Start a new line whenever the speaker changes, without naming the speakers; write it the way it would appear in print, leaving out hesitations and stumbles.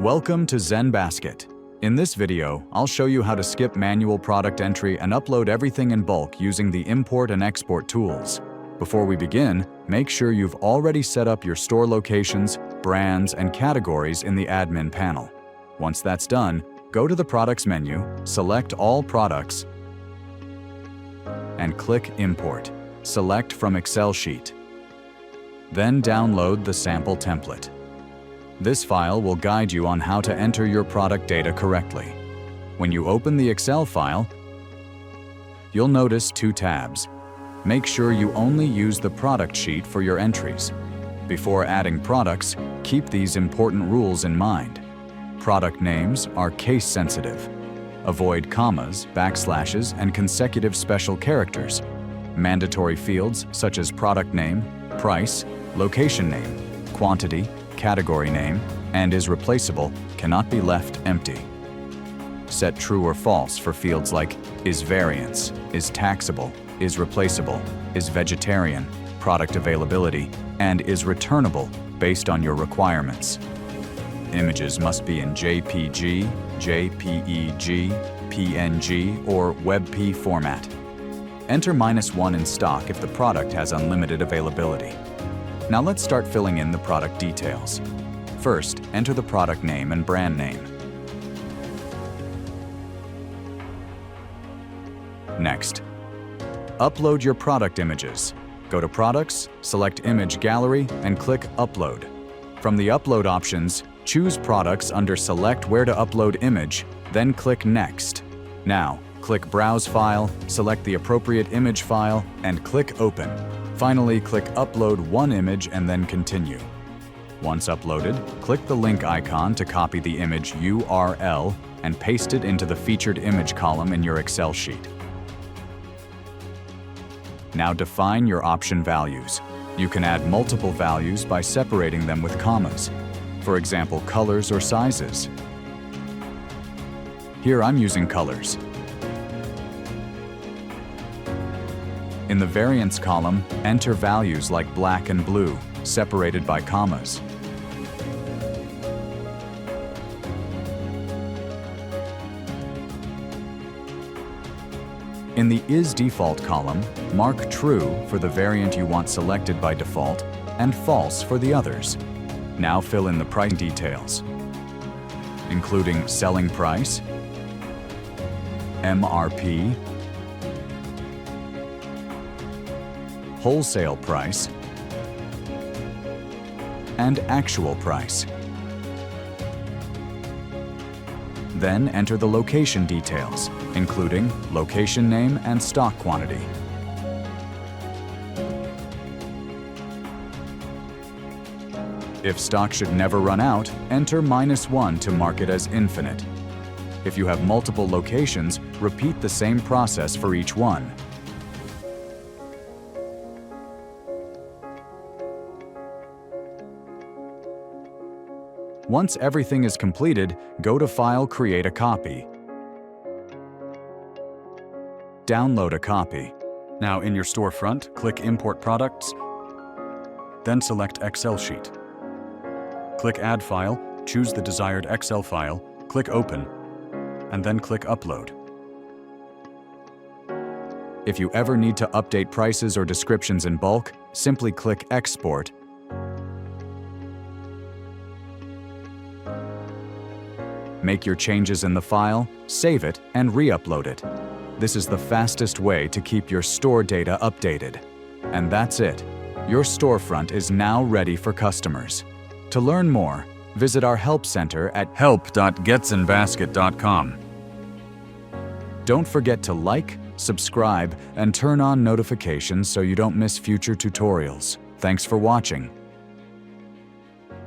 Welcome to ZenBasket. In this video, I'll show you how to skip manual product entry and upload everything in bulk using the import and export tools. Before we begin, make sure you've already set up your store locations, brands, and categories in the admin panel. Once that's done, go to the Products menu, select All Products, and click Import. Select from Excel sheet. Then download the sample template. This file will guide you on how to enter your product data correctly. When you open the Excel file, you'll notice two tabs. Make sure you only use the product sheet for your entries. Before adding products, keep these important rules in mind. Product names are case sensitive. Avoid commas, backslashes, and consecutive special characters. Mandatory fields such as product name, price, location name, quantity, category name, and is replaceable cannot be left empty. Set true or false for fields like is variance, is taxable, is replaceable, is vegetarian, product availability, and is returnable based on your requirements. Images must be in JPG, JPEG, PNG, or WebP format. Enter -1 in stock if the product has unlimited availability. Now let's start filling in the product details. First, enter the product name and brand name. Next, upload your product images. Go to Products, select Image Gallery, and click Upload. From the upload options, choose Products under Select Where to Upload Image, then click Next. Now, click Browse File, select the appropriate image file, and click Open. Finally, click Upload one image and then Continue. Once uploaded, click the link icon to copy the image URL and paste it into the Featured Image column in your Excel sheet. Now define your option values. You can add multiple values by separating them with commas. For example, colors or sizes. Here I'm using colors. In the variance column, enter values like black and blue, separated by commas. In the Is Default column, mark True for the variant you want selected by default and False for the others. Now fill in the price details, including selling price, MRP, wholesale price, and actual price. Then enter the location details, including location name and stock quantity. If stock should never run out, enter -1 to mark it as infinite. If you have multiple locations, repeat the same process for each one. Once everything is completed, go to File, Create a Copy. Download a copy. Now in your storefront, click Import Products, then select Excel Sheet. Click Add File, choose the desired Excel file, click Open, and then click Upload. If you ever need to update prices or descriptions in bulk, simply click Export. Make your changes in the file, save it, and re-upload it. This is the fastest way to keep your store data updated. And that's it. Your storefront is now ready for customers. To learn more, visit our Help Center at help.getzenbasket.com. Don't forget to like, subscribe, and turn on notifications so you don't miss future tutorials. Thanks for watching.